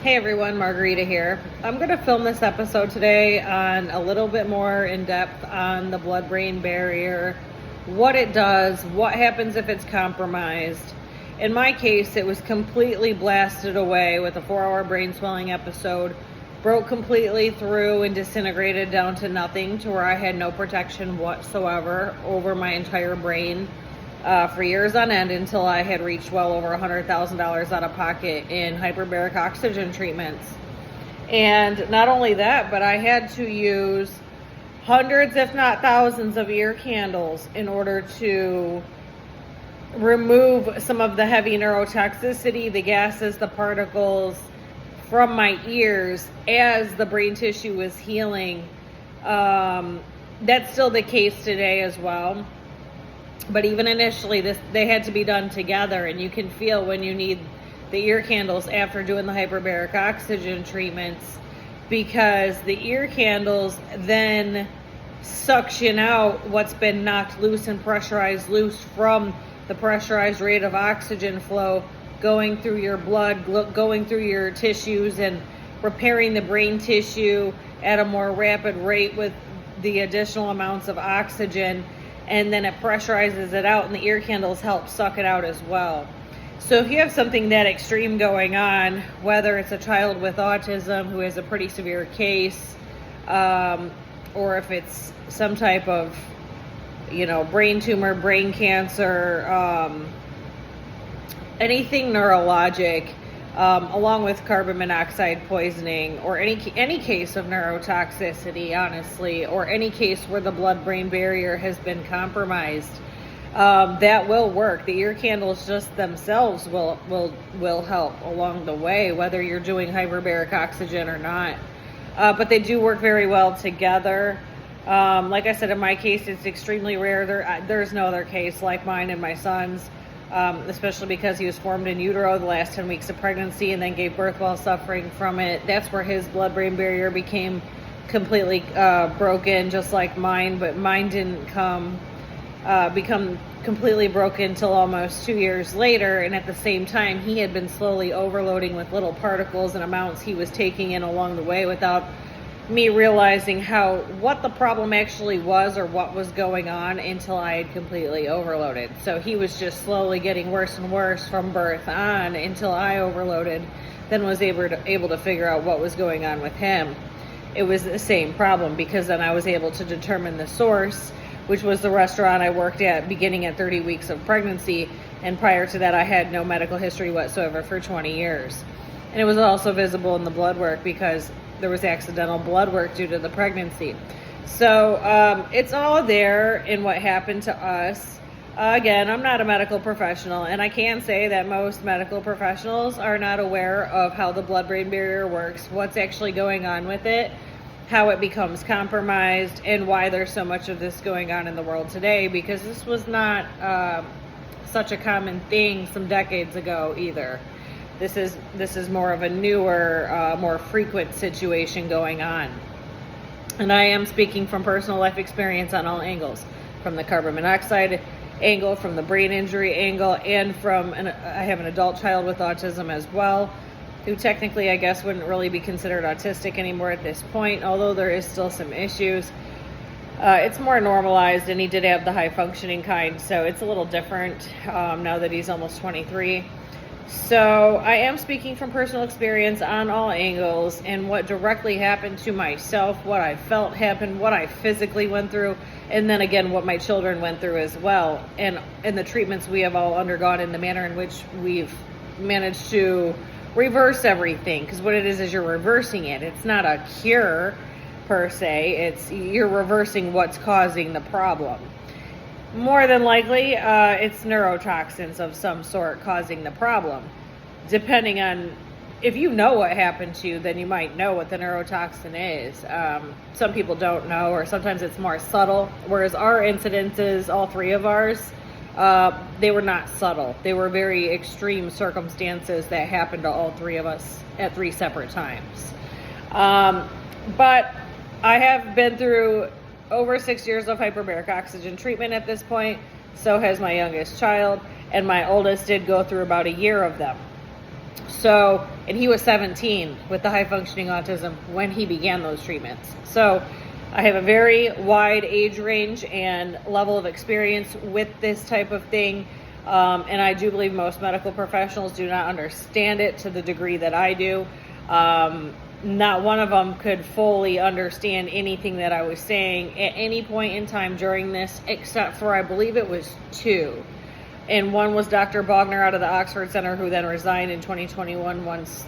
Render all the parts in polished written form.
Hey everyone, Margarita here. I'm going to film this episode today on a little bit more in depth on the blood-brain barrier, what it does, what happens if it's compromised. In my case, it was completely blasted away with a 4-hour brain swelling episode, broke completely through and disintegrated down to nothing, to where I had no protection whatsoever over my entire brain. For years on end, until I had reached well over $100,000 out of pocket in hyperbaric oxygen treatments. And not only that, but I had to use hundreds, if not thousands, of ear candles in order to remove some of the heavy neurotoxicity, the gases, the particles from my ears as the brain tissue was healing. That's still the case today as well. But even initially, they had to be done together, and you can feel when you need the ear candles after doing the hyperbaric oxygen treatments, because the ear candles then suction out what's been knocked loose and pressurized loose from the pressurized rate of oxygen flow going through your blood, going through your tissues, and repairing the brain tissue at a more rapid rate with the additional amounts of oxygen. And then it pressurizes it out, and the ear candles help suck it out as well. So if you have something that extreme going on, whether it's a child with autism who has a pretty severe case, or if it's some type of, brain tumor, brain cancer, anything neurologic, along with carbon monoxide poisoning, or any case of neurotoxicity, honestly, or any case where the blood-brain barrier has been compromised, that will work. The ear candles just themselves will help along the way, whether you're doing hyperbaric oxygen or not. But they do work very well together. Like I said, in my case, it's extremely rare. There's no other case like mine and my son's. Especially because he was formed in utero the last 10 weeks of pregnancy and then gave birth while suffering from it. That's where his blood-brain barrier became completely broken, just like mine, but mine didn't become completely broken until almost 2 years later. And at the same time, he had been slowly overloading with little particles and amounts he was taking in along the way without me realizing what the problem actually was or what was going on until I had completely overloaded. So he was just slowly getting worse and worse from birth on until I overloaded, then was able to figure out what was going on with him. It was the same problem, because then I was able to determine the source, which was the restaurant I worked at beginning at 30 weeks of pregnancy, and prior to that I had no medical history whatsoever for 20 years. And it was also visible in the blood work because there was accidental blood work due to the pregnancy. So it's all there in what happened to us. Again, I'm not a medical professional, and I can say that most medical professionals are not aware of how the blood-brain barrier works, what's actually going on with it, how it becomes compromised, and why there's so much of this going on in the world today, because this was not such a common thing some decades ago either. This is more of a newer, more frequent situation going on. And I am speaking from personal life experience on all angles, from the carbon monoxide angle, from the brain injury angle, and I have an adult child with autism as well, who technically I guess wouldn't really be considered autistic anymore at this point, although there is still some issues. It's more normalized, and he did have the high functioning kind, so it's a little different now that he's almost 23. So I am speaking from personal experience on all angles, and what directly happened to myself, what I felt happened, what I physically went through, and then again what my children went through as well, and the treatments we have all undergone, in the manner in which we've managed to reverse everything. Because what it is you're reversing it. It's not a cure per se, you're reversing what's causing the problem. More than likely, it's neurotoxins of some sort causing the problem. Depending on, if you know what happened to you, then you might know what the neurotoxin is. Some people don't know, or sometimes it's more subtle. Whereas our incidences, all three of ours, they were not subtle. They were very extreme circumstances that happened to all three of us at 3 separate times. But I have been through over 6 years of hyperbaric oxygen treatment at this point. So has my youngest child, and my oldest did go through about a year of them. So, and he was 17 with the high functioning autism when he began those treatments. So I have a very wide age range and level of experience with this type of thing. And I do believe most medical professionals do not understand it to the degree that I do. Not one of them could fully understand anything that I was saying at any point in time during this, except for, I believe it was 2. And one was Dr. Bogner out of the Oxford Center, who then resigned in 2021 once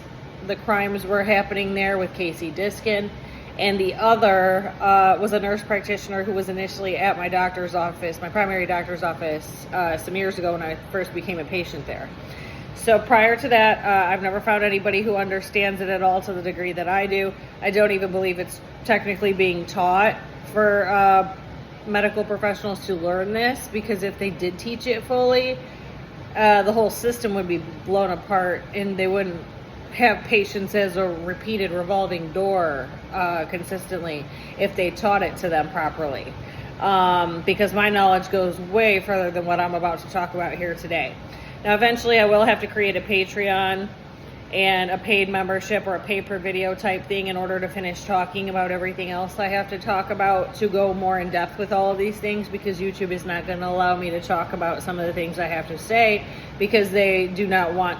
the crimes were happening there with Casey Diskin. And the other was a nurse practitioner who was initially at my doctor's office, my primary doctor's office, some years ago when I first became a patient there. So prior to that, I've never found anybody who understands it at all to the degree that I do. I don't even believe it's technically being taught for medical professionals to learn this, because if they did teach it fully, the whole system would be blown apart and they wouldn't have patients as a repeated revolving door consistently if they taught it to them properly. Because my knowledge goes way further than what I'm about to talk about here today. Now, eventually I will have to create a Patreon and a paid membership or a pay-per-video type thing in order to finish talking about everything else I have to talk about, to go more in depth with all of these things, because YouTube is not going to allow me to talk about some of the things I have to say, because they do not want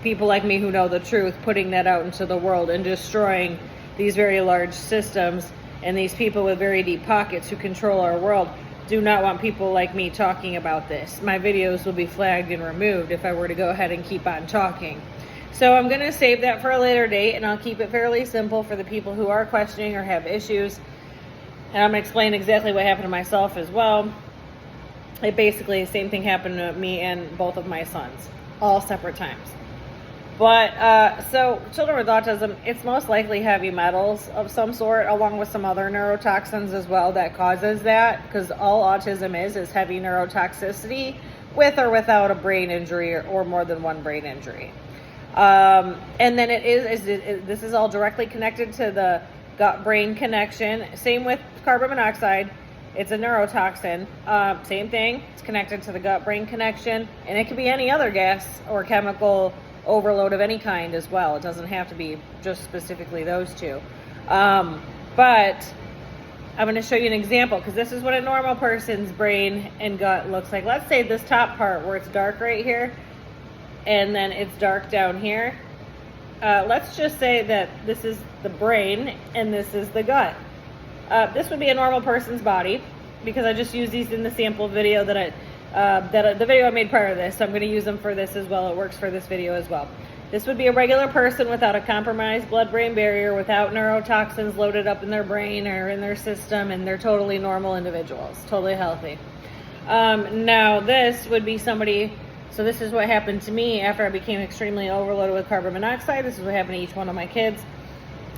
people like me who know the truth putting that out into the world and destroying these very large systems. And these people with very deep pockets who control our world do not want people like me talking about this. My videos will be flagged and removed if I were to go ahead and keep on talking. So I'm going to save that for a later date, and I'll keep it fairly simple for the people who are questioning or have issues. And I'm going to explain exactly what happened to myself as well. It basically, the same thing happened to me and both of my sons, all separate times. But, so children with autism, it's most likely heavy metals of some sort, along with some other neurotoxins as well that causes that, because all autism is heavy neurotoxicity with or without a brain injury or more than one brain injury. And then this is all directly connected to the gut-brain connection. Same with carbon monoxide. It's a neurotoxin. Same thing. It's connected to the gut-brain connection. And it could be any other gas or chemical overload of any kind as well. It doesn't have to be just specifically those two. But I'm going to show you an example, because this is what a normal person's brain and gut looks like. Let's say this top part where it's dark right here, and then it's dark down here. Let's just say that this is the brain and this is the gut. This would be a normal person's body, because I just used these in the sample video the video I made prior to this, so I'm going to use them for this as well. It works for this video as well. This would be a regular person without a compromised blood-brain barrier, without neurotoxins loaded up in their brain or in their system, and they're totally normal individuals, totally healthy. Now this would be somebody, so this is what happened to me after I became extremely overloaded with carbon monoxide. This is what happened to each one of my kids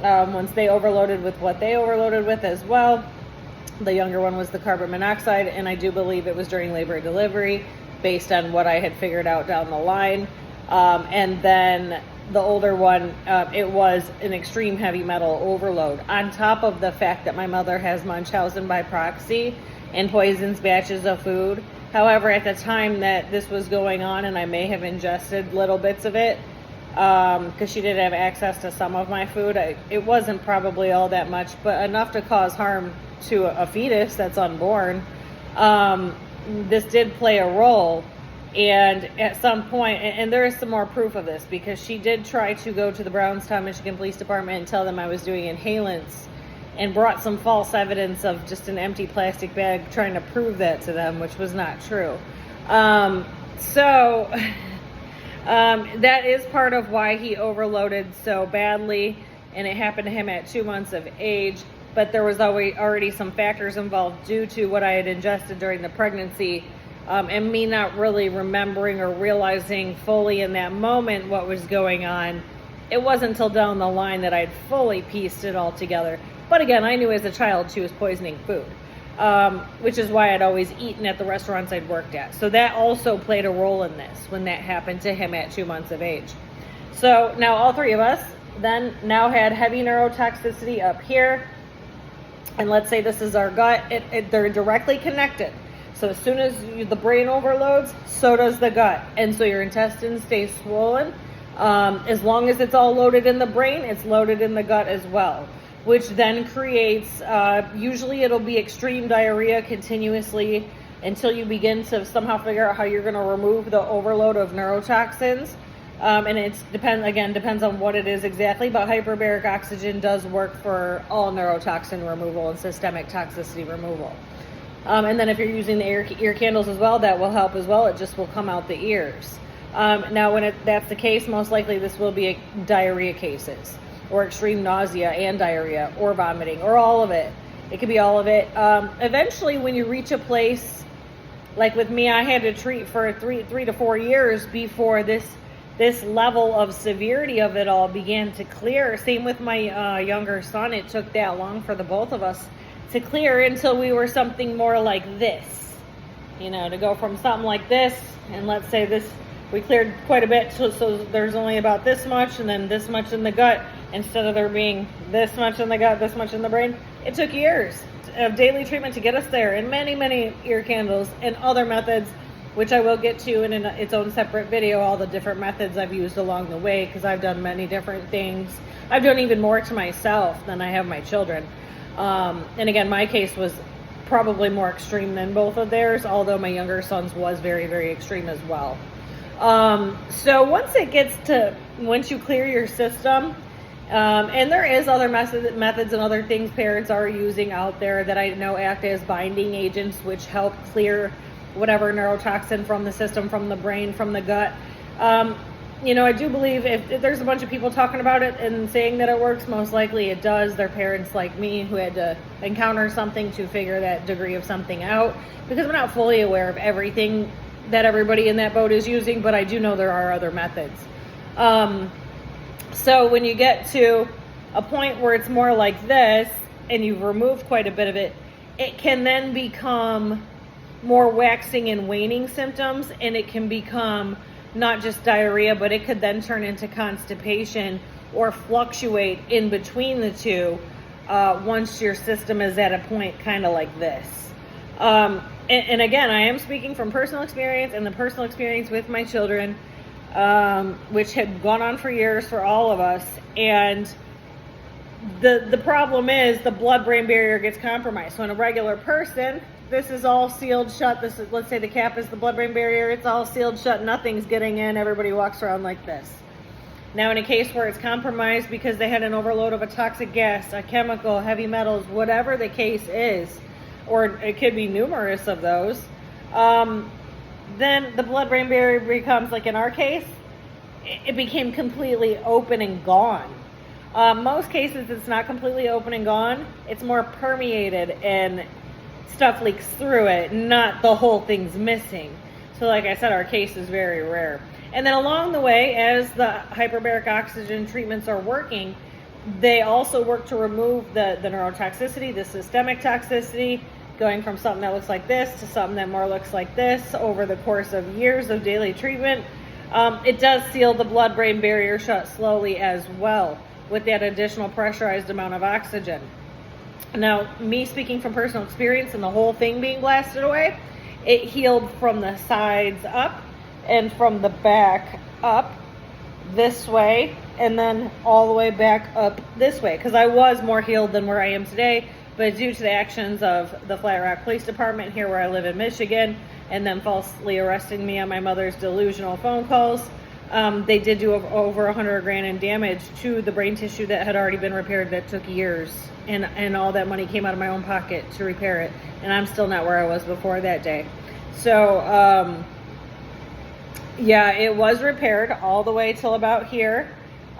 once they overloaded with what they overloaded with as well. The younger one was the carbon monoxide, and I do believe it was during labor and delivery based on what I had figured out down the line. And then the older one, it was an extreme heavy metal overload, on top of the fact that my mother has Munchausen by proxy and poisons batches of food. However, at the time that this was going on, and I may have ingested little bits of it, because she did have access to some of my food, it wasn't probably all that much, but enough to cause harm to a fetus that's unborn. This did play a role. And at some point, and there is some more proof of this, because she did try to go to the Brownstown, Michigan Police Department and tell them I was doing inhalants, and brought some false evidence of just an empty plastic bag, trying to prove that to them, which was not true. That is part of why he overloaded so badly, and it happened to him at 2 months of age. But there was already some factors involved due to what I had ingested during the pregnancy, and me not really remembering or realizing fully in that moment what was going on. It wasn't until down the line that I'd fully pieced it all together. But again, I knew as a child she was poisoning food, which is why I'd always eaten at the restaurants I'd worked at. So that also played a role in this when that happened to him at 2 months of age. So now all three of us then now had heavy neurotoxicity up here. And let's say this is our gut. They're directly connected. So as soon as the brain overloads, so does the gut. And so your intestines stay swollen. As long as it's all loaded in the brain, it's loaded in the gut as well, which then creates, usually it'll be extreme diarrhea continuously until you begin to somehow figure out how you're going to remove the overload of neurotoxins. And it depends on what it is exactly, but hyperbaric oxygen does work for all neurotoxin removal and systemic toxicity removal. And then if you're using the ear candles as well, that will help as well. It just will come out the ears. Now, when that's the case, most likely this will be diarrhea cases, or extreme nausea and diarrhea, or vomiting, or all of it. It could be all of it. Eventually, when you reach a place, like with me, I had to treat for three to 4 years before this level of severity of it all began to clear. Same with my younger son. It took that long for the both of us to clear until we were something more like this. You know, to go from something like this, and let's say this, we cleared quite a bit, so there's only about this much, and then this much in the gut, instead of there being this much in the gut, this much in the brain. It took years of daily treatment to get us there, and many ear candles and other methods, which I will get to in its own separate video, all the different methods I've used along the way, because I've done many different things. I've done even more to myself than I have my children. And again, my case was probably more extreme than both of theirs, although my younger son's was very extreme as well. So once you clear your system, and there is other methods and other things parents are using out there that I know act as binding agents, which help clear whatever neurotoxin from the system, from the brain, from the gut. You know, I do believe if there's a bunch of people talking about it and saying that it works, most likely it does. They're parents like me who had to encounter something to figure that degree of something out, because I'm not fully aware of everything that everybody in that boat is using, but I do know there are other methods. So when you get to a point where it's more like this and you've removed quite a bit of it, it can then become more waxing and waning symptoms, and it can become not just diarrhea, but it could then turn into constipation or fluctuate in between the two once your system is at a point kind of like this. And again, I am speaking from personal experience and the personal experience with my children, which had gone on for years for all of us. And the problem is the blood-brain barrier gets compromised. So in a regular person, this is all sealed shut. This is, let's say the cap is the blood-brain barrier. It's all sealed shut. Nothing's getting in. Everybody walks around like this. Now, in a case where it's compromised because they had an overload of a toxic gas, a chemical, heavy metals, whatever the case is, or it could be numerous of those, then the blood-brain barrier becomes, like in our case, it became completely open and gone. Most cases, it's not completely open and gone. It's more permeated and stuff leaks through it, not the whole thing's missing. So like I said, our case is very rare. And then along the way, as the hyperbaric oxygen treatments are working, they also work to remove the neurotoxicity, the systemic toxicity, going from something that looks like this to something that more looks like this over the course of years of daily treatment. It does seal the blood-brain barrier shut slowly as well with that additional pressurized amount of oxygen. Now, me speaking from personal experience and the whole thing being blasted away, it healed from the sides up and from the back up this way, and then all the way back up this way, because I was more healed than where I am today, but due to the actions of the Flat Rock Police Department here where I live in Michigan, and then falsely arresting me on my mother's delusional phone calls, they did do over $100,000 in damage to the brain tissue that had already been repaired that took years. And all that money came out of my own pocket to repair it. And I'm still not where I was before that day. So, yeah, it was repaired all the way till about here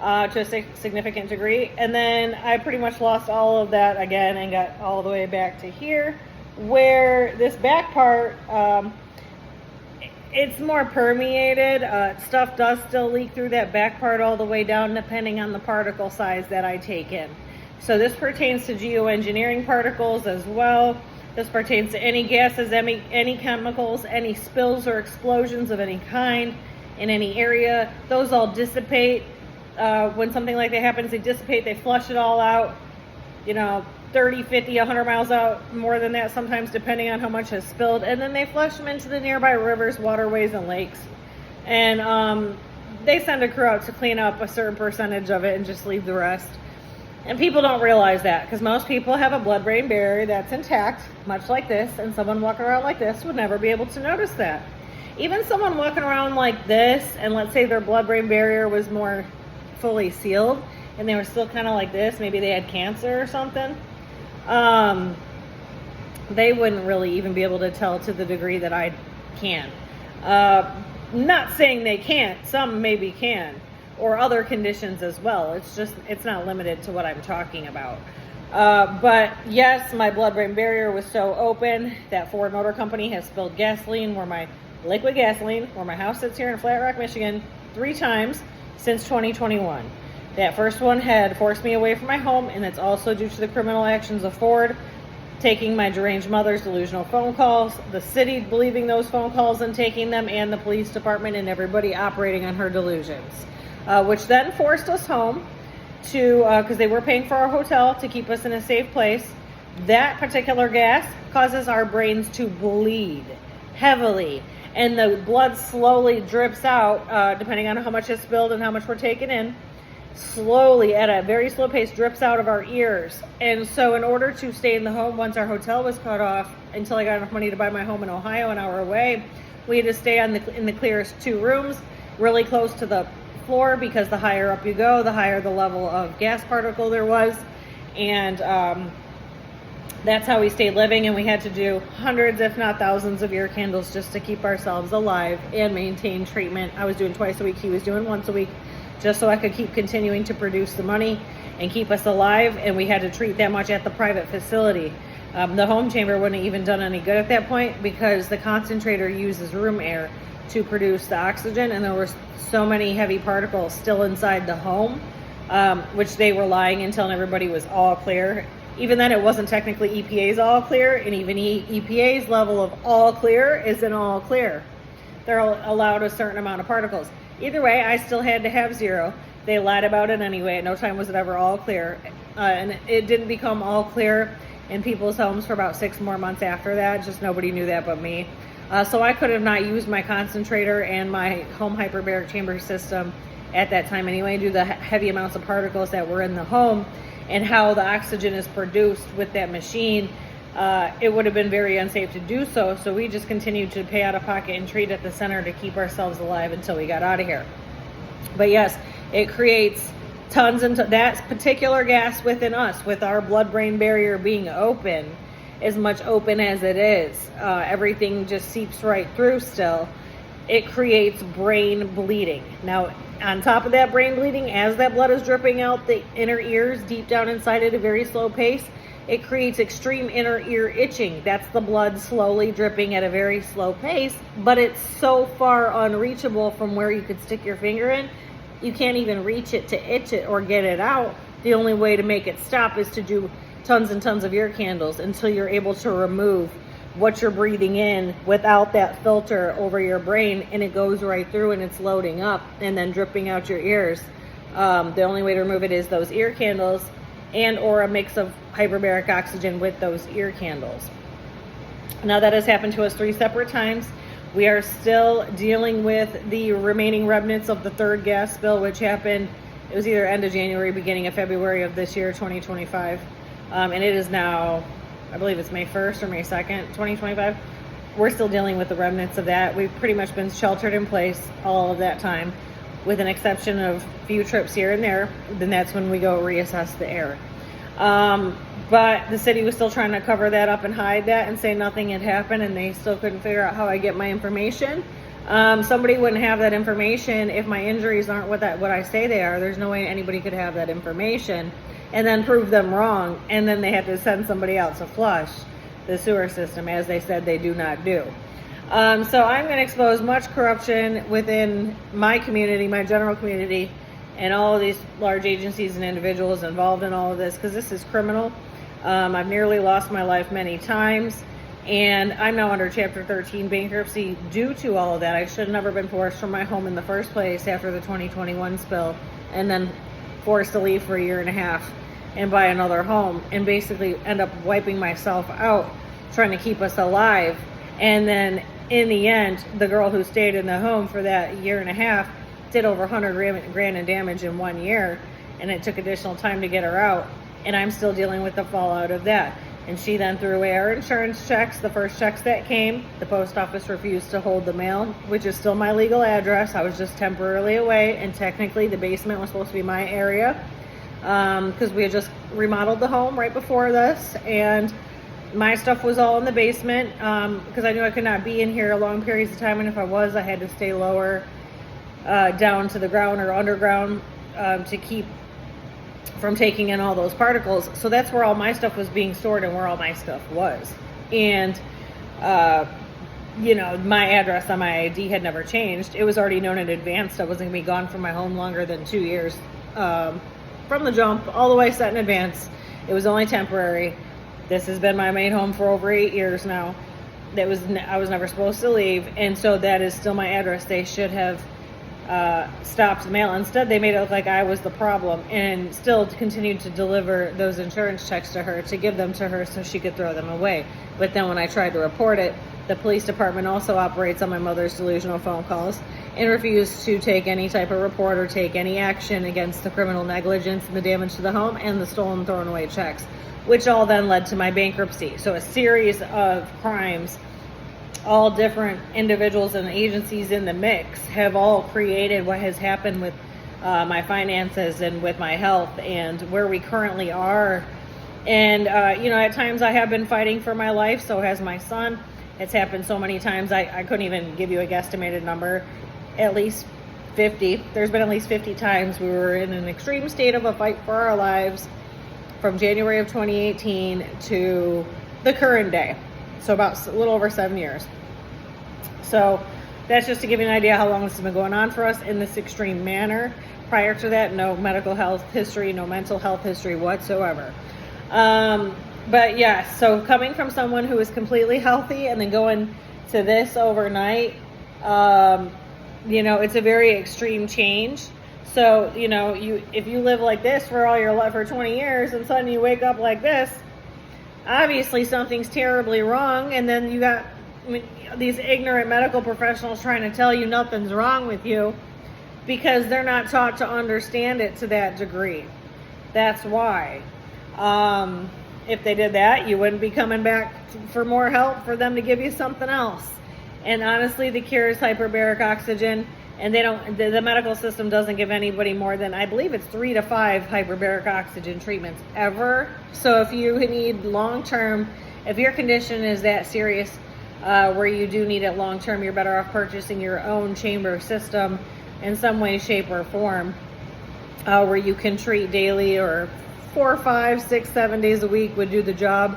to a significant degree. And then I pretty much lost all of that again and got all the way back to here, where this back part, it's more permeated. Stuff does still leak through that back part all the way down, depending on the particle size that I take in. So this pertains to geoengineering particles as well. This pertains to any gases, any chemicals, any spills or explosions of any kind in any area. Those all dissipate. When something like that happens, they dissipate, they flush it all out, 30, 50, 100 miles out, more than that sometimes, depending on how much has spilled. And then they flush them into the nearby rivers, waterways, and lakes. And they send a crew out to clean up a certain percentage of it and just leave the rest. And people don't realize that, because most people have a blood-brain barrier that's intact, much like this, and someone walking around like this would never be able to notice that. Even someone walking around like this, and let's say their blood-brain barrier was more fully sealed, and they were still kind of like this, maybe they had cancer or something, they wouldn't really even be able to tell to the degree that I can. Not saying they can't, some maybe can, or other conditions as well. It's not limited to what I'm talking about. But yes, my blood-brain barrier was so open that Ford Motor Company has spilled gasoline, liquid gasoline, where my house sits here in Flat Rock, Michigan, 3 times since 2021. That first one had forced me away from my home, and that's also due to the criminal actions of Ford taking my deranged mother's delusional phone calls, the city believing those phone calls and taking them, and the police department and everybody operating on her delusions, which then forced us home to, because they were paying for our hotel to keep us in a safe place. That particular gas causes our brains to bleed heavily, and the blood slowly drips out, depending on how much is spilled and how much we're taking in, slowly at a very slow pace drips out of our ears. And so in order to stay in the home once our hotel was cut off, until I got enough money to buy my home in Ohio an hour away, we had to stay in the clearest 2 rooms, really close to the floor, because the higher up you go, the higher the level of gas particle there was. And that's how we stayed living, and we had to do hundreds, if not thousands, of ear candles just to keep ourselves alive and maintain treatment. I was doing twice a week, he was doing once a week, just so I could keep continuing to produce the money and keep us alive. And we had to treat that much at the private facility. The home chamber wouldn't have even done any good at that point, because the concentrator uses room air to produce the oxygen, and there were so many heavy particles still inside the home, which they were lying and telling everybody was all clear. Even then, it wasn't technically EPA's all clear, and even EPA's level of all clear isn't all clear. They're allowed a certain amount of particles. Either way, I still had to have 0. They lied about it anyway. At no time was it ever all clear. And it didn't become all clear in people's homes for about 6 more months after that. Just nobody knew that but me. So I could have not used my concentrator and my home hyperbaric chamber system at that time anyway, due to the heavy amounts of particles that were in the home and how the oxygen is produced with that machine. It would have been very unsafe to do so. So we just continued to pay out of pocket and treat at the center to keep ourselves alive until we got out of here. But yes, it creates tons and that particular gas within us, with our blood-brain barrier being open, as much open as it is, everything just seeps right through still. It creates brain bleeding. Now, on top of that brain bleeding, as that blood is dripping out the inner ears deep down inside at a very slow pace, it creates extreme inner ear itching. That's the blood slowly dripping at a very slow pace, but it's so far unreachable from where you could stick your finger in. You can't even reach it to itch it or get it out. The only way to make it stop is to do tons and tons of ear candles until you're able to remove what you're breathing in without that filter over your brain, and it goes right through and it's loading up and then dripping out your ears. The only way to remove it is those ear candles, and or a mix of hyperbaric oxygen with those ear candles. Now, that has happened to us 3 separate times. We are still dealing with the remaining remnants of the 3rd gas spill, which happened, it was either end of January, beginning of February of this year, 2025. And it is now, I believe it's May 1st or May 2nd, 2025. We're still dealing with the remnants of that. We've pretty much been sheltered in place all of that time, with an exception of a few trips here and there. Then that's when we go reassess the air. But the city was still trying to cover that up and hide that and say nothing had happened, and they still couldn't figure out how I get my information. Somebody wouldn't have that information if my injuries aren't what I say they are. There's no way anybody could have that information and then prove them wrong, and then they had to send somebody out to flush the sewer system, as they said they do not do. So I'm going to expose much corruption within my community, my general community, and all of these large agencies and individuals involved in all of this, because this is criminal. I've nearly lost my life many times, and I'm now under Chapter 13 bankruptcy due to all of that. I should have never been forced from my home in the first place after the 2021 spill, and then forced to leave for a year and a half and buy another home, and basically end up wiping myself out trying to keep us alive. And then in the end, the girl who stayed in the home for that year and a half did over 100 grand in damage in 1 year, and it took additional time to get her out, and I'm still dealing with the fallout of that. And she then threw away our insurance checks, the first checks that came. The post office refused to hold the mail, which is still my legal address. I was just temporarily away, and technically the basement was supposed to be my area, because we had just remodeled the home right before this, and my stuff was all in the basement, because I knew I could not be in here long periods of time, and if I was, I had to stay lower, down to the ground or underground, to keep from taking in all those particles. So that's where all my stuff was being stored and where all my stuff was. And, my address on my ID had never changed. It was already known in advance I wasn't going to be gone from my home longer than 2 years. From the jump, all the way set in advance. It was only temporary. This has been my main home for over 8 years now. I was never supposed to leave. And so that is still my address. They should have stopped the mail. Instead, they made it look like I was the problem and still continued to deliver those insurance checks to her, to give them to her so she could throw them away. But then when I tried to report it, the police department also operates on my mother's delusional phone calls and refused to take any type of report or take any action against the criminal negligence and the damage to the home and the stolen, thrown away checks, which all then led to my bankruptcy. So a series of crimes, all different individuals and agencies in the mix, have all created what has happened with my finances and with my health and where we currently are. And, at times I have been fighting for my life. So has my son. It's happened so many times. I couldn't even give you a guesstimated number. At least 50. There's been at least 50 times we were in an extreme state of a fight for our lives from January of 2018 to the current day. So about a little over 7 years. So that's just to give you an idea how long this has been going on for us in this extreme manner. Prior to that, no medical health history, no mental health history whatsoever. But yeah, so coming from someone who is completely healthy and then going to this overnight, it's a very extreme change. So, if you live like this for all your life for 20 years and suddenly you wake up like this, obviously something's terribly wrong. And then you got these ignorant medical professionals trying to tell you nothing's wrong with you because they're not taught to understand it to that degree. That's why. If they did that, you wouldn't be coming back for more help for them to give you something else. And honestly, the cure is hyperbaric oxygen. And the medical system doesn't give anybody more than, I believe it's 3 to 5 hyperbaric oxygen treatments ever. So if you need long-term, if your condition is that serious, where you do need it long-term, you're better off purchasing your own chamber system in some way, shape, or form, where you can treat daily, or 4, 5, 6, 7 days a week would do the job,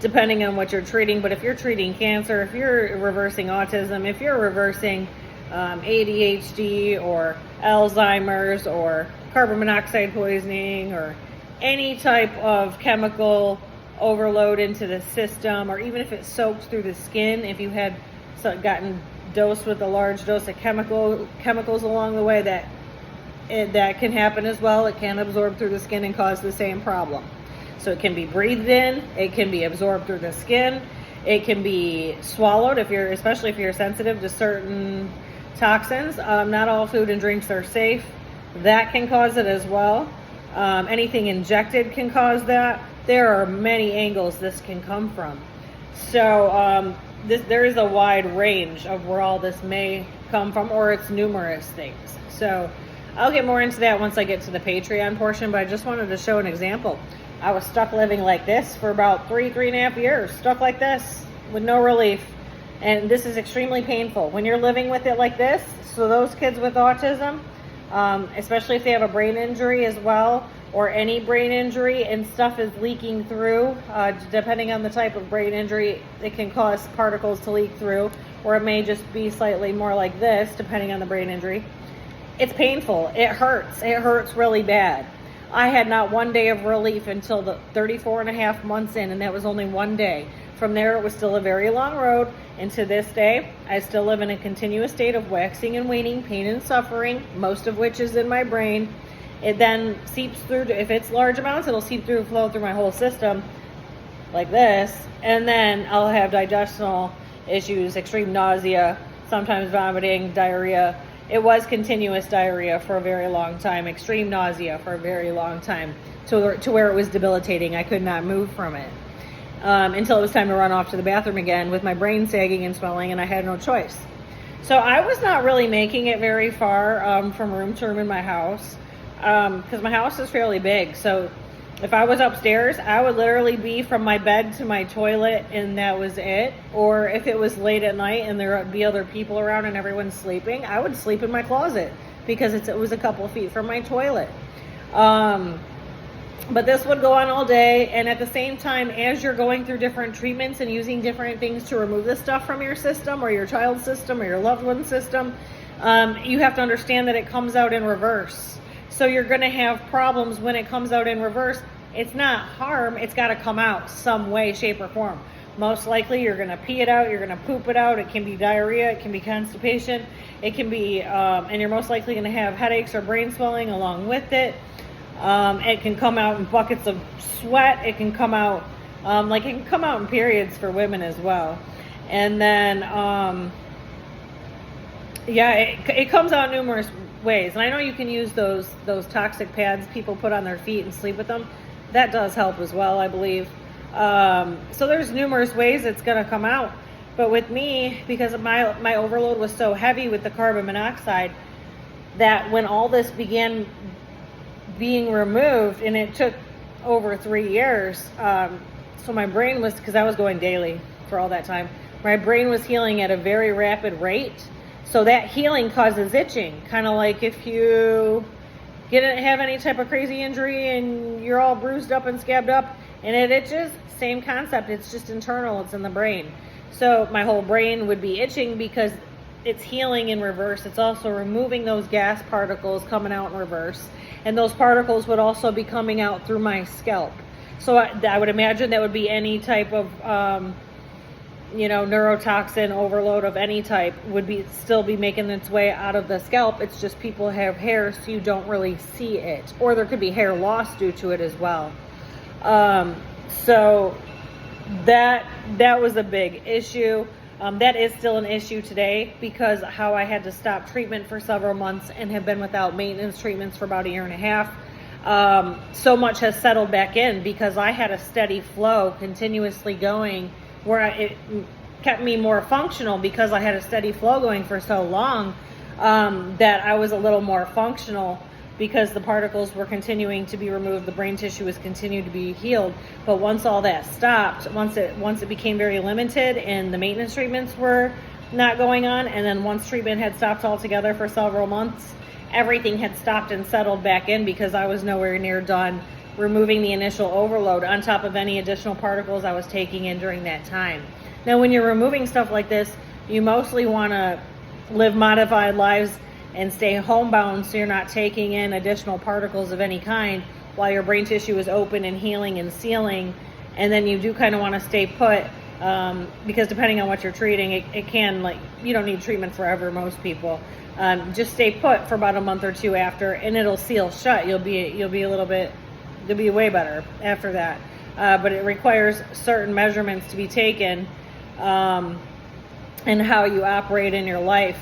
depending on what you're treating. But if you're treating cancer, if you're reversing autism, if you're reversing ADHD or Alzheimer's or carbon monoxide poisoning or any type of chemical overload into the system, or even if it soaked through the skin, if you had gotten dosed with a large dose of chemicals along the way, that can happen as well. It can absorb through the skin and cause the same problem. So it can be breathed in, it can be absorbed through the skin, it can be swallowed, especially if you're sensitive to certain toxins. Not all food and drinks are safe. That can cause it as well. Anything injected can cause that. There are many angles this can come from. So there is a wide range of where all this may come from, or it's numerous things. So I'll get more into that once I get to the Patreon portion, but I just wanted to show an example. I was stuck living like this for about 3.5 years, stuck like this with no relief. And this is extremely painful when you're living with it like this. So those kids with autism, especially if they have a brain injury as well, or any brain injury, and stuff is leaking through, depending on the type of brain injury, it can cause particles to leak through, or it may just be slightly more like this, depending on the brain injury. It's painful. It hurts. It hurts really bad. I had not one day of relief until the 34.5 months in, and that was only one day. From there, it was still a very long road, and to this day, I still live in a continuous state of waxing and waning, pain and suffering, most of which is in my brain. It then seeps through, if it's large amounts, it'll seep through and flow through my whole system, like this, and then I'll have digestional issues, extreme nausea, sometimes vomiting, diarrhea. it was continuous diarrhea for a very long time, extreme nausea for a very long time, to where it was debilitating. I could not move from it until it was time to run off to the bathroom again with my brain sagging and swelling, and I had no choice. So I was not really making it very far from room to room in my house, because my house is fairly big. So if I was upstairs, I would literally be from my bed to my toilet, and that was it. Or if it was late at night and there would be other people around and everyone's sleeping, I would sleep in my closet because it was a couple feet from my toilet. But this would go on all day, and at the same time, as you're going through different treatments and using different things to remove this stuff from your system or your child's system or your loved one's system, you have to understand that it comes out in reverse. So you're going to have problems when it comes out in reverse. It's not harm, it's got to come out some way, shape, or form. Most likely you're going to pee it out, you're going to poop it out. It can be diarrhea, it can be constipation, it can be, and you're most likely going to have headaches or brain swelling along with it. It can come out in buckets of sweat. It can come out, it can come out in periods for women as well. And then, it comes out numerous ways. And I know you can use those toxic pads people put on their feet and sleep with them. That does help as well, I believe. So there's numerous ways it's going to come out. But with me, because my overload was so heavy with the carbon monoxide, that when all this began being removed, and it took over 3 years, so my brain was, because I was going daily for all that time, my brain was healing at a very rapid rate. So that healing causes itching, kind of like if you have any type of crazy injury and you're all bruised up and scabbed up and it itches, same concept. It's just internal, it's in the brain. So my whole brain would be itching because it's healing in reverse. It's also removing those gas particles coming out in reverse. And those particles would also be coming out through my scalp. So I would imagine that would be any type of, neurotoxin overload of any type would still be making its way out of the scalp. It's just people have hair, so you don't really see it. Or there could be hair loss due to it as well. So that was a big issue. That is still an issue today because how I had to stop treatment for several months and have been without maintenance treatments for about 1.5 years. So much has settled back in because I had a steady flow continuously going where it kept me more functional because I had a steady flow going for so long that I was a little more functional because the particles were continuing to be removed, the brain tissue was continuing to be healed. But once all that stopped, once it became very limited and the maintenance treatments were not going on, and then once treatment had stopped altogether for several months, everything had stopped and settled back in because I was nowhere near done removing the initial overload on top of any additional particles I was taking in during that time. Now, when you're removing stuff like this, you mostly want to live modified lives and stay homebound so you're not taking in additional particles of any kind while your brain tissue is open and healing and sealing. And then you do kind of want to stay put because depending on what you're treating, it can, you don't need treatment forever, most people. Just stay put for about a month or two after, and it'll seal shut. You'll be way better after that. But it requires certain measurements to be taken and how you operate in your life.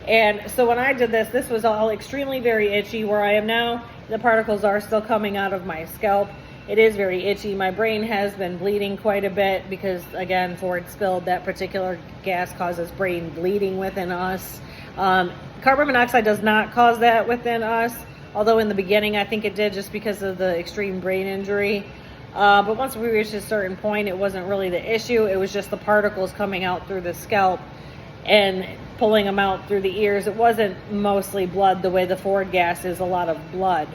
And so when I did this was all extremely very itchy. Where I am now, the particles are still coming out of my scalp. It is very itchy. My brain has been bleeding quite a bit because, again, Ford spilled that particular gas causes brain bleeding within us. Carbon monoxide does not cause that within us, although in the beginning I think it did just because of the extreme brain injury. But once we reached a certain point, it wasn't really the issue. It was just the particles coming out through the scalp and pulling them out through the ears. It wasn't mostly blood the way the Ford gas is a lot of blood.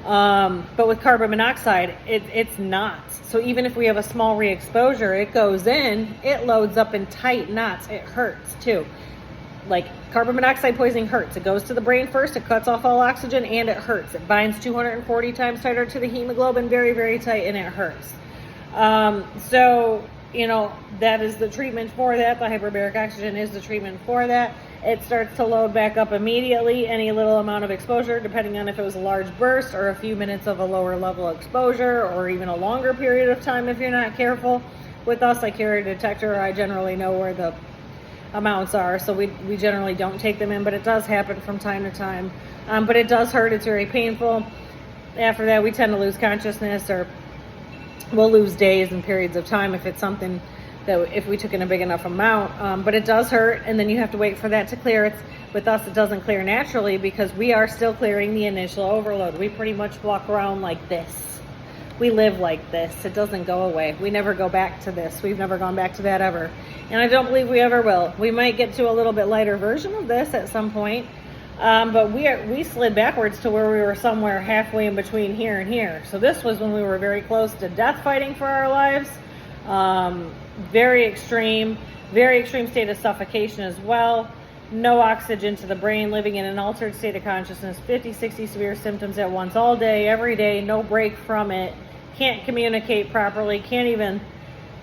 But with carbon monoxide, it's not. So even if we have a small re-exposure, it goes in, it loads up in tight knots. It hurts too. Like carbon monoxide poisoning hurts. It goes to the brain first, it cuts off all oxygen, and it hurts. It binds 240 times tighter to the hemoglobin, very, very tight, and it hurts. That is the treatment for that. The hyperbaric oxygen is the treatment for that. It starts to load back up immediately, any little amount of exposure, depending on if it was a large burst or a few minutes of a lower level exposure or even a longer period of time if you're not careful. With us, I carry a detector. I generally know where the amounts are. So we generally don't take them in, but it does happen from time to time. But it does hurt. It's very painful. After that, we tend to lose consciousness, or we'll lose days and periods of time if it's something that if we took in a big enough amount. But it does hurt, and then you have to wait for that to clear. With us, it doesn't clear naturally because we are still clearing the initial overload. We pretty much walk around like this. We live like this. It doesn't go away. We never go back to this. We've never gone back to that ever. And I don't believe we ever will. We might get to a little bit lighter version of this at some point. But we slid backwards to where we were somewhere halfway in between here and here. So this was when we were very close to death fighting for our lives. Very extreme state of suffocation as well. No oxygen to the brain, living in an altered state of consciousness, 50, 60 severe symptoms at once, all day, every day, no break from it. Can't communicate properly, can't even,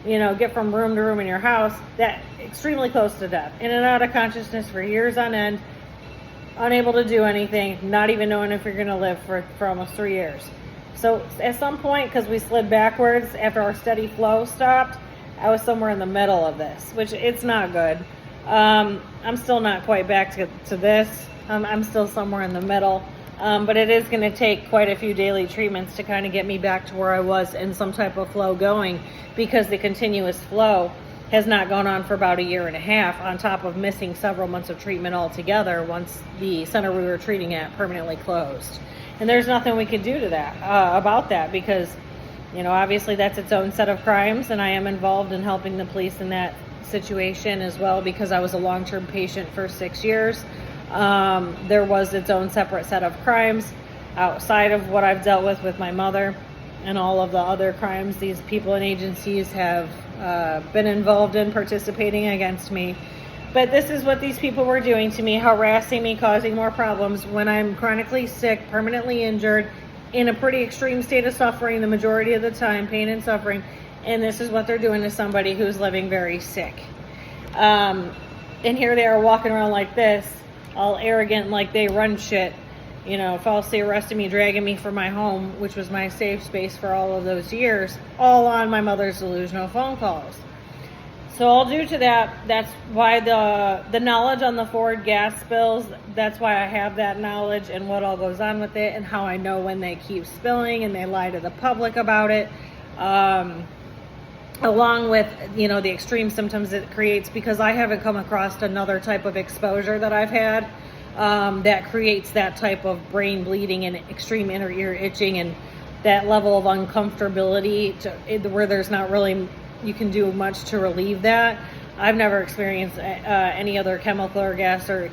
get from room to room in your house. That extremely close to death. In and out of consciousness for years on end, unable to do anything, not even knowing if you're going to live for almost 3 years. So at some point, because we slid backwards after our steady flow stopped, I was somewhere in the middle of this, which it's not good. I'm still not quite back to this. I'm still somewhere in the middle. But it is going to take quite a few daily treatments to kind of get me back to where I was in some type of flow going, because the continuous flow has not gone on for about 1.5 years, on top of missing several months of treatment altogether once the center we were treating at permanently closed. And there's nothing we could do to that, about that, because, obviously that's its own set of crimes, and I am involved in helping the police in that situation as well, because I was a long-term patient for 6 years. There was its own separate set of crimes outside of what I've dealt with my mother, and all of the other crimes these people and agencies have been involved in participating against me. But this is what these people were doing to me, harassing me, causing more problems when I'm chronically sick, permanently injured, in a pretty extreme state of suffering the majority of the time, pain and suffering. And this is what they're doing to somebody who's living very sick. And here they are walking around like this, all arrogant, like they run shit, falsely arresting me, dragging me from my home, which was my safe space for all of those years, all on my mother's delusional phone calls. So all due to that, that's why the knowledge on the Ford gas spills, that's why I have that knowledge and what all goes on with it, and how I know when they keep spilling and they lie to the public about it. Along with, the extreme symptoms it creates, because I haven't come across another type of exposure that I've had that creates that type of brain bleeding and extreme inner ear itching and that level of uncomfortability where there's not really, you can do much to relieve that. I've never experienced any other chemical or gas or,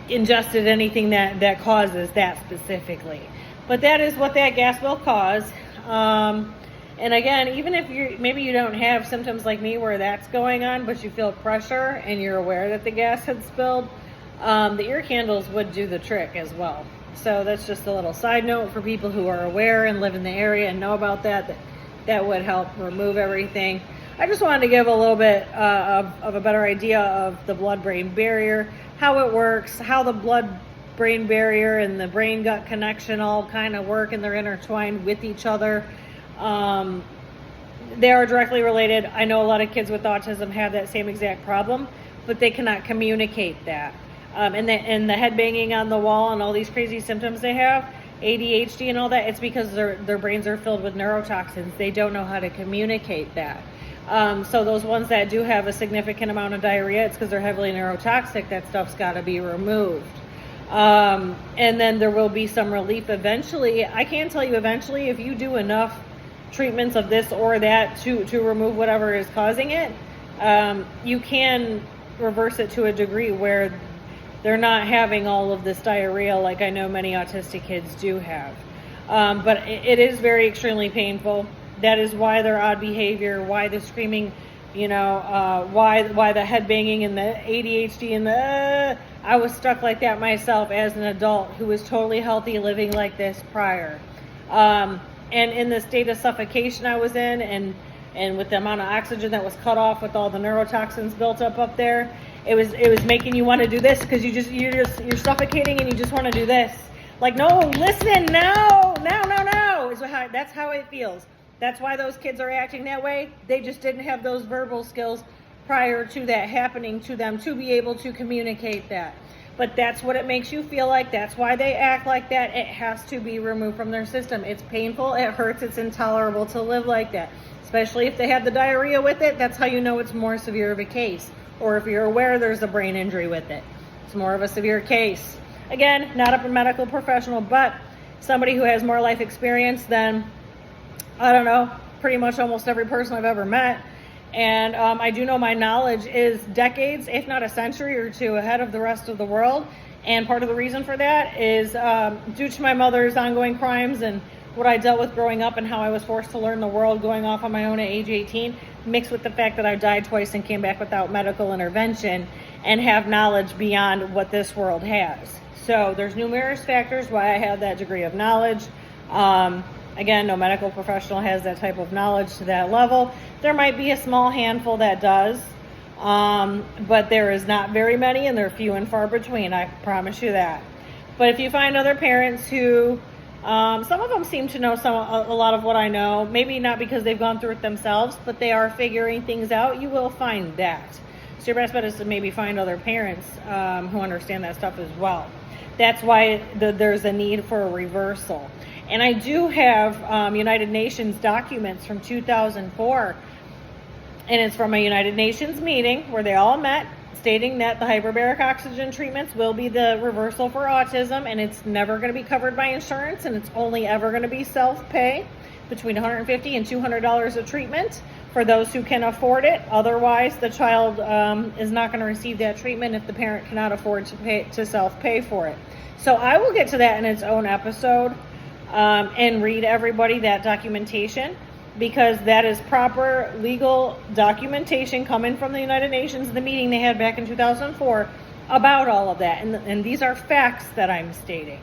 ingested anything that causes that specifically. But that is what that gas will cause. And again, even if maybe you don't have symptoms like me where that's going on, but you feel pressure and you're aware that the gas had spilled, the ear candles would do the trick as well. So that's just a little side note for people who are aware and live in the area and know about that would help remove everything. I just wanted to give a little bit of a better idea of the blood-brain barrier, how it works, how the blood-brain barrier and the brain-gut connection all kind of work, and they're intertwined with each other. They are directly related. I know a lot of kids with autism have that same exact problem, but they cannot communicate that. And the head banging on the wall and all these crazy symptoms they have, ADHD and all that, it's because their brains are filled with neurotoxins. They don't know how to communicate that. So those ones that do have a significant amount of diarrhea, it's because they're heavily neurotoxic. That stuff's got to be removed. And then there will be some relief eventually. I can tell you eventually, if you do enough treatments of this or that to remove whatever is causing it, you can reverse it to a degree where they're not having all of this diarrhea like I know many autistic kids do have. But it is very extremely painful. That is why their odd behavior, why the screaming, why the head banging and the ADHD and I was stuck like that myself as an adult who was totally healthy living like this prior. And in the state of suffocation I was in, and with the amount of oxygen that was cut off with all the neurotoxins built up there, it was making you want to do this, because you're suffocating and you just want to do this. Like, no, listen, no. That's how it feels. That's why those kids are acting that way. They just didn't have those verbal skills prior to that happening to them to be able to communicate that. But that's what it makes you feel like. That's why they act like that. It has to be removed from their system. It's painful, it hurts, it's intolerable to live like that. Especially if they have the diarrhea with it, that's how you know it's more severe of a case. Or if you're aware there's a brain injury with it, it's more of a severe case. Again, not a medical professional, but somebody who has more life experience than, I don't know, pretty much almost every person I've ever met. And I do know my knowledge is decades, if not a century or two ahead of the rest of the world. And part of the reason for that is due to my mother's ongoing crimes and what I dealt with growing up and how I was forced to learn the world going off on my own at age 18, mixed with the fact that I died twice and came back without medical intervention and have knowledge beyond what this world has. So there's numerous factors why I have that degree of knowledge. Again, no medical professional has that type of knowledge to that level. There might be a small handful that does, but there is not very many, and they're few and far between, I promise you that. But if you find other parents who, some of them seem to know a lot of what I know, maybe not because they've gone through it themselves, but they are figuring things out, you will find that. So your best bet is to maybe find other parents who understand that stuff as well. That's why there's a need for a reversal. And I do have United Nations documents from 2004, and it's from a United Nations meeting where they all met, stating that the hyperbaric oxygen treatments will be the reversal for autism, and it's never going to be covered by insurance, and it's only ever going to be self-pay, between $150 and $200 a treatment for those who can afford it. Otherwise, the child is not going to receive that treatment if the parent cannot afford to self-pay for it. So I will get to that in its own episode. And read everybody that documentation, because that is proper legal documentation coming from the United Nations, the meeting they had back in 2004 about all of that, and these are facts that I'm stating.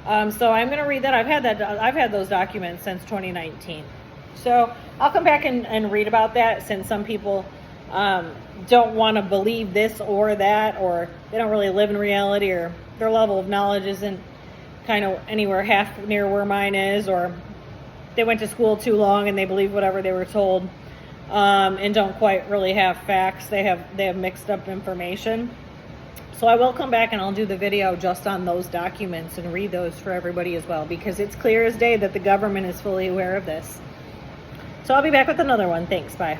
So I'm going to read that. I've had those documents since 2019. So I'll come back and read about that, since some people don't want to believe this or that, or they don't really live in reality, or their level of knowledge isn't kind of anywhere half near where mine is, or they went to school too long and they believe whatever they were told, and don't quite really have facts. They have mixed up information. So I will come back and I'll do the video just on those documents and read those for everybody as well, because it's clear as day that the government is fully aware of this. So I'll be back with another one. Thanks. Bye.